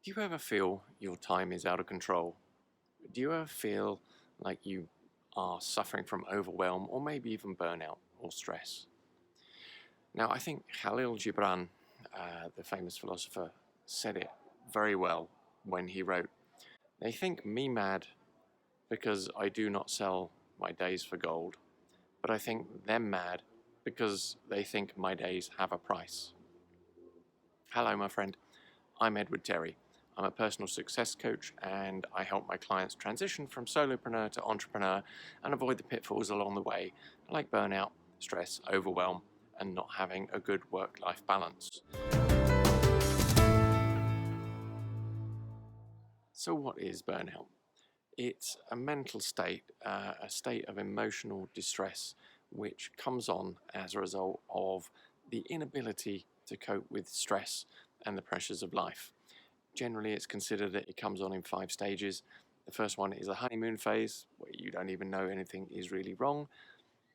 Do you ever feel your time is out of control? Do you ever feel like you are suffering from overwhelm or maybe even burnout or stress? Now, I think Khalil Gibran, the famous philosopher, said it very well when he wrote, "They think me mad because I do not sell my days for gold, but I think them mad because they think my days have a price." Hello, my friend. I'm Edward Terry. I'm a personal success coach and I help my clients transition from solopreneur to entrepreneur and avoid the pitfalls along the way, like burnout, stress, overwhelm, and not having a good work-life balance. So, what is burnout? It's a mental state, a state of emotional distress, which comes on as a result of the inability to cope with stress and the pressures of life. Generally, it's considered that it comes on in 5 stages. The first one is the honeymoon phase, where you don't even know anything is really wrong.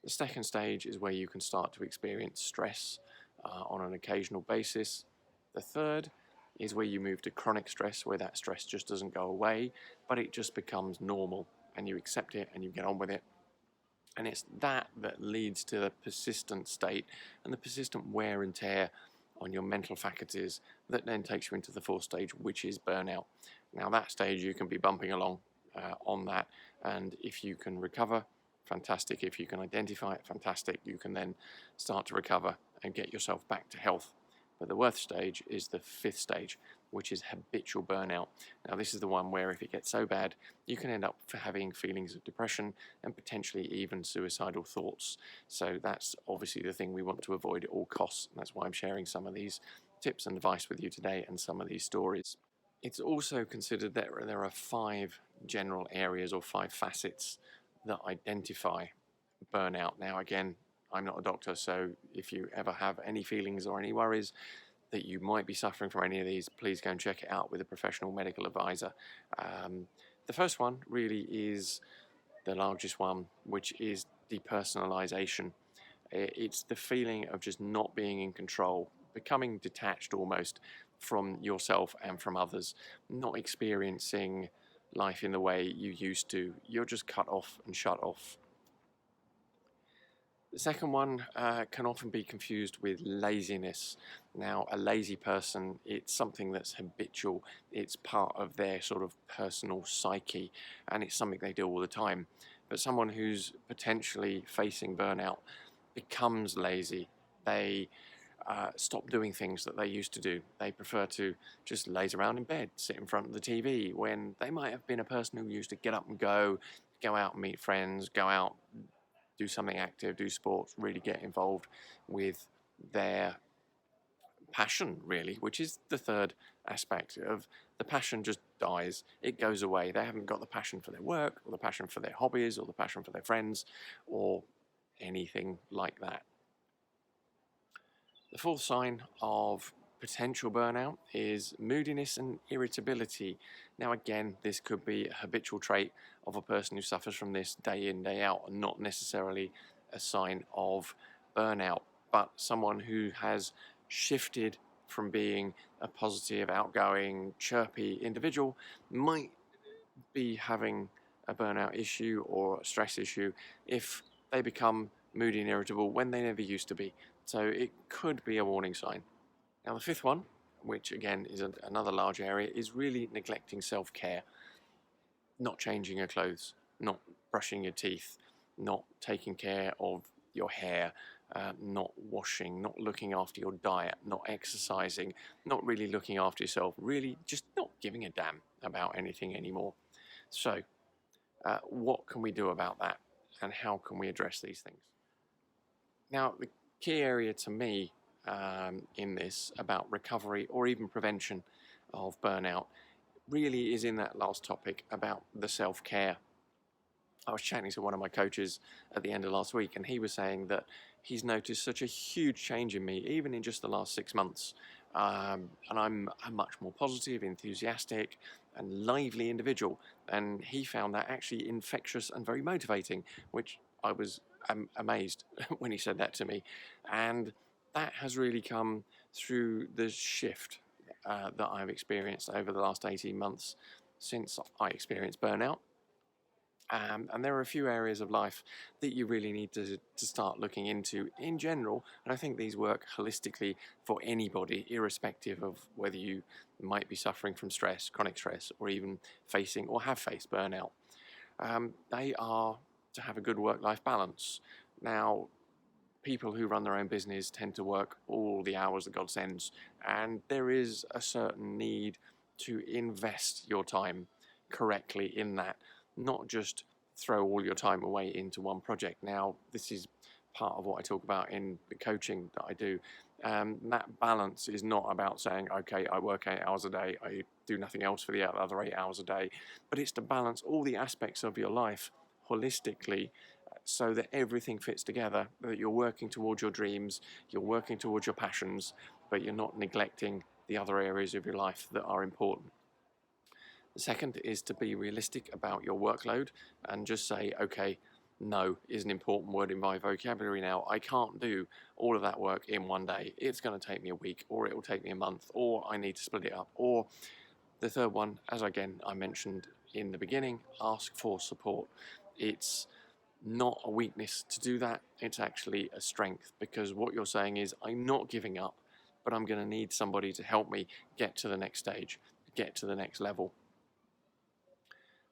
The second stage is where you can start to experience stress on an occasional basis. The third is where you move to chronic stress, where that stress just doesn't go away, but it just becomes normal and you accept it and you get on with it. And it's that that leads to the persistent state and the persistent wear and tear on your mental faculties that then takes you into the fourth stage, which is burnout. Now, that stage you can be bumping along on that, and if you can recover, fantastic. If you can identify it, fantastic. You can then start to recover and get yourself back to health. But the worst stage is the fifth stage, which is habitual burnout. Now, this is the one where if it gets so bad, you can end up having feelings of depression and potentially even suicidal thoughts. So that's obviously the thing we want to avoid at all costs. And that's why I'm sharing some of these tips and advice with you today and some of these stories. It's also considered that there are 5 general areas or 5 facets that identify burnout. Now, again, I'm not a doctor, so if you ever have any feelings or any worries that you might be suffering from any of these, please go and check it out with a professional medical advisor. The first one really is the largest one, which is depersonalization. It's the feeling of just not being in control, becoming detached almost from yourself and from others, not experiencing life in the way you used to. You're just cut off and shut off. The second one can often be confused with laziness. Now, a lazy person, it's something that's habitual. It's part of their sort of personal psyche, and it's something they do all the time. But someone who's potentially facing burnout becomes lazy. They stop doing things that they used to do. They prefer to just laze around in bed, sit in front of the TV, when they might have been a person who used to get up and go out and meet friends, go out, do something active, do sports, really get involved with their passion, really, which is the third aspect of the passion just dies. It goes away. They haven't got the passion for their work or the passion for their hobbies or the passion for their friends or anything like that. The fourth sign of potential burnout is moodiness and irritability. Now, again, this could be a habitual trait of a person who suffers from this day in, day out, and not necessarily a sign of burnout, but someone who has shifted from being a positive, outgoing, chirpy individual might be having a burnout issue or a stress issue if they become moody and irritable when they never used to be. So it could be a warning sign. Now, the fifth one, which again is another large area, is really neglecting self-care. Not changing your clothes, not brushing your teeth, not taking care of your hair, not washing, not looking after your diet, not exercising, not really looking after yourself, really just not giving a damn about anything anymore. So, what can we do about that, and how can we address these things? Now, the key area to me in this about recovery or even prevention of burnout really is in that last topic about the self-care. I was chatting to one of my coaches at the end of last week, and he was saying that he's noticed such a huge change in me, even in just the last 6 months. And I'm a much more positive, enthusiastic, and lively individual. And he found that actually infectious and very motivating, which I was amazed when he said that to me. And that has really come through the shift that I've experienced over the last 18 months since I experienced burnout. And there are a few areas of life that you really need to start looking into in general. And I think these work holistically for anybody, irrespective of whether you might be suffering from stress, chronic stress, or even facing or have faced burnout. They are to have a good work-life balance. Now, people who run their own business tend to work all the hours that God sends, and there is a certain need to invest your time correctly in that, not just throw all your time away into one project. Now, this is part of what I talk about in the coaching that I do. That balance is not about saying, okay, I work 8 hours a day, I do nothing else for the other 8 hours a day, but it's to balance all the aspects of your life holistically so that everything fits together, that you're working towards your dreams, you're working towards your passions, but you're not neglecting the other areas of your life that are important. The second is to be realistic about your workload and just say, okay, no is an important word in my vocabulary now. I can't do all of that work in one day. It's going to take me a week, or it will take me a month, or I need to split it up. Or the third one, as again I mentioned in the beginning, ask for support. It's not a weakness to do that. It's actually a strength, because what you're saying is, I'm not giving up, but I'm going to need somebody to help me get to the next stage, get to the next level.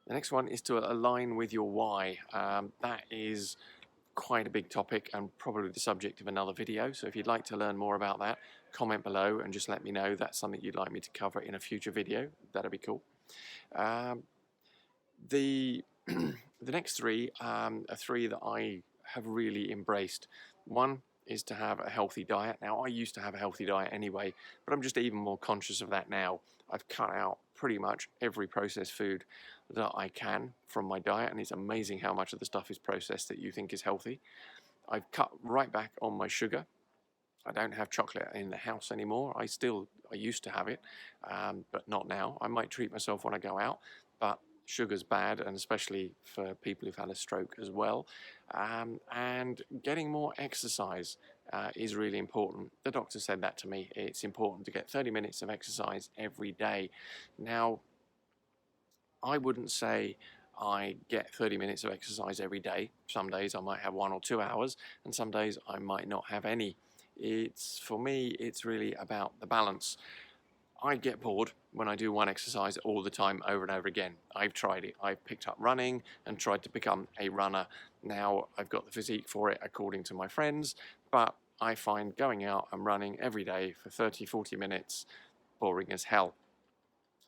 The next one is to align with your why. That is quite a big topic and probably the subject of another video. So if you'd like to learn more about that, comment below and just let me know that's something you'd like me to cover in a future video. That'd be cool. The next three are three that I have really embraced. One is to have a healthy diet. Now, I used to have a healthy diet anyway, but I'm just even more conscious of that now. I've cut out pretty much every processed food that I can from my diet, and it's amazing how much of the stuff is processed that you think is healthy. I've cut right back on my sugar. I don't have chocolate in the house anymore. I used to have it, but not now. I might treat myself when I go out, but sugar's bad, and especially for people who've had a stroke as well. And getting more exercise is really important. The doctor said that to me. It's important to get 30 minutes of exercise every day. Now, I wouldn't say I get 30 minutes of exercise every day. Some days I might have 1 or 2 hours, and some days I might not have any. For me, it's really about the balance. I get bored when I do one exercise all the time over and over again. I've tried it. I've picked up running and tried to become a runner. Now I've got the physique for it according to my friends, but I find going out and running every day for 30, 40 minutes boring as hell.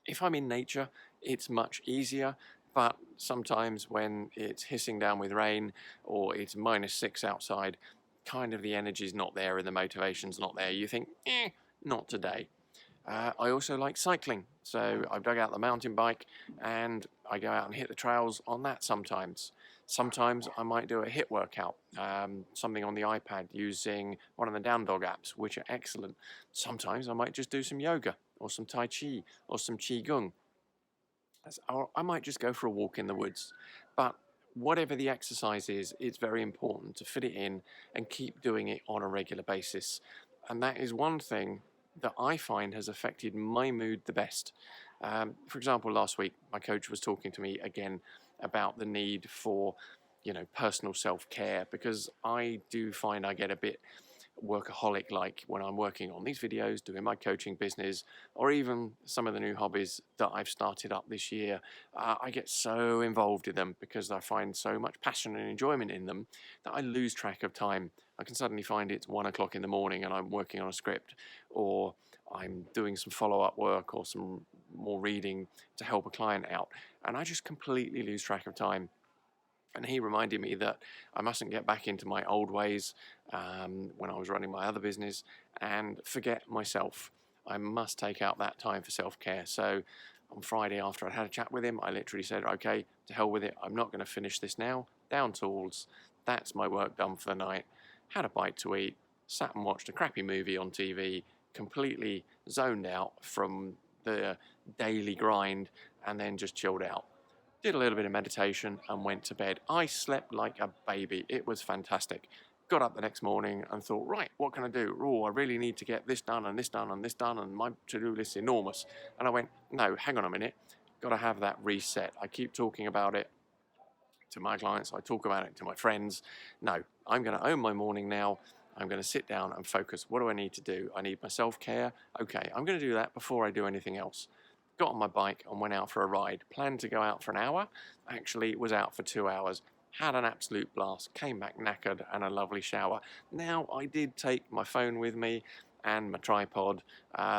If I'm in nature, it's much easier, but sometimes when it's hissing down with rain or it's -6 outside, kind of the energy's not there and the motivation's not there. You think, not today. I also like cycling, so I've dug out the mountain bike and I go out and hit the trails on that sometimes. Sometimes I might do a HIIT workout, something on the iPad using one of the down dog apps, which are excellent. Sometimes I might just do some yoga or some Tai Chi or some Qigong. Or I might just go for a walk in the woods. But whatever the exercise is, it's very important to fit it in and keep doing it on a regular basis. And that is one thing that I find has affected my mood the best. For example, last week, my coach was talking to me again about the need for, personal self-care, because I do find I get a bit workaholic like when I'm working on these videos, doing my coaching business, or even some of the new hobbies that I've started up this year. I get so involved in them because I find so much passion and enjoyment in them that I lose track of time. I can suddenly find it's 1 o'clock in the morning and I'm working on a script, or I'm doing some follow-up work or some more reading to help a client out, and I just completely lose track of time. And he reminded me that I mustn't get back into my old ways when I was running my other business and forget myself. I must take out that time for self-care. So on Friday, after I'd had a chat with him, I literally said, okay, to hell with it. I'm not going to finish this now. Down tools. That's my work done for the night. Had a bite to eat, sat and watched a crappy movie on TV, completely zoned out from the daily grind, and then just chilled out. Did a little bit of meditation and went to bed. I slept like a baby. It was fantastic. got up the next morning and thought, right, what can I do? Oh, I really need to get this done and this done and this done, and my to-do list is enormous. And I went, no, hang on a minute, got to have that reset. I keep talking about it to my clients, I talk about it to my friends. No, I'm going to own my morning now. I'm going to sit down and focus. What do I need to do? I need my self-care. Okay, I'm going to do that before I do anything else. Got on my bike and went out for a ride. Planned to go out for an hour. Actually, was out for 2 hours. Had an absolute blast. Came back knackered and a lovely shower. Now, I did take my phone with me and my tripod,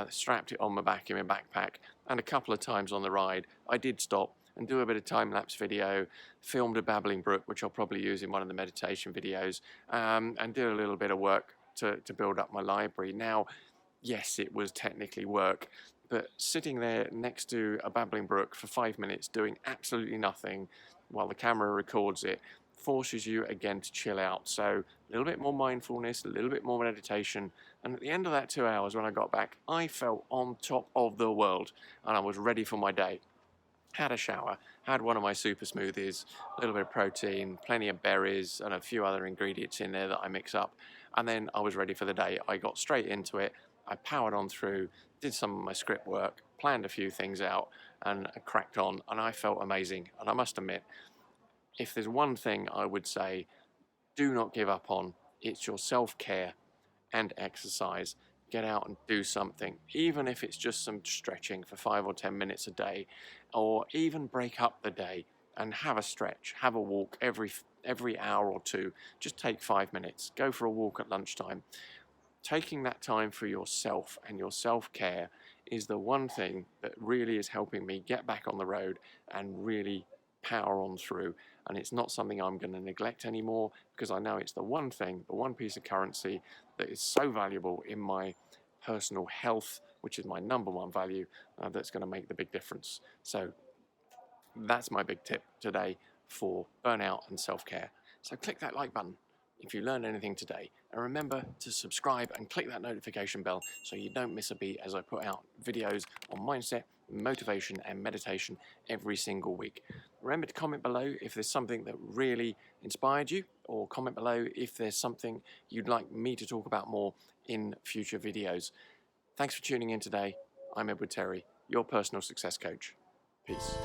strapped it on my back in my backpack, and a couple of times on the ride, I did stop and do a bit of time-lapse video, filmed a babbling brook, which I'll probably use in one of the meditation videos, and did a little bit of work to build up my library. Now, yes, it was technically work, but sitting there next to a babbling brook for 5 minutes doing absolutely nothing while the camera records it forces you again to chill out. So a little bit more mindfulness, a little bit more meditation, and at the end of that 2 hours when I got back, I felt on top of the world and I was ready for my day. Had a shower, had one of my super smoothies, a little bit of protein, plenty of berries and a few other ingredients in there that I mix up, and then I was ready for the day. I got straight into it, I powered on through, did some of my script work, planned a few things out, and I cracked on, and I felt amazing. And I must admit, if there's one thing I would say, do not give up on, it's your self-care and exercise. Get out and do something, even if it's just some stretching for 5 or 10 minutes a day, or even break up the day and have a stretch, have a walk every hour or two. Just take 5 minutes, go for a walk at lunchtime. Taking that time for yourself and your self-care is the one thing that really is helping me get back on the road and really power on through. And it's not something I'm going to neglect anymore, because I know it's the one thing, the one piece of currency that is so valuable in my personal health, which is my number one value, that's going to make the big difference. So that's my big tip today for burnout and self-care. So click that like button if you learned anything today, and remember to subscribe and click that notification bell so you don't miss a beat as I put out videos on mindset, motivation and meditation every single week. Remember to comment below if there's something that really inspired you, or comment below if there's something you'd like me to talk about more in future videos. Thanks for tuning in today. I'm Edward Terry, your personal success coach. Peace.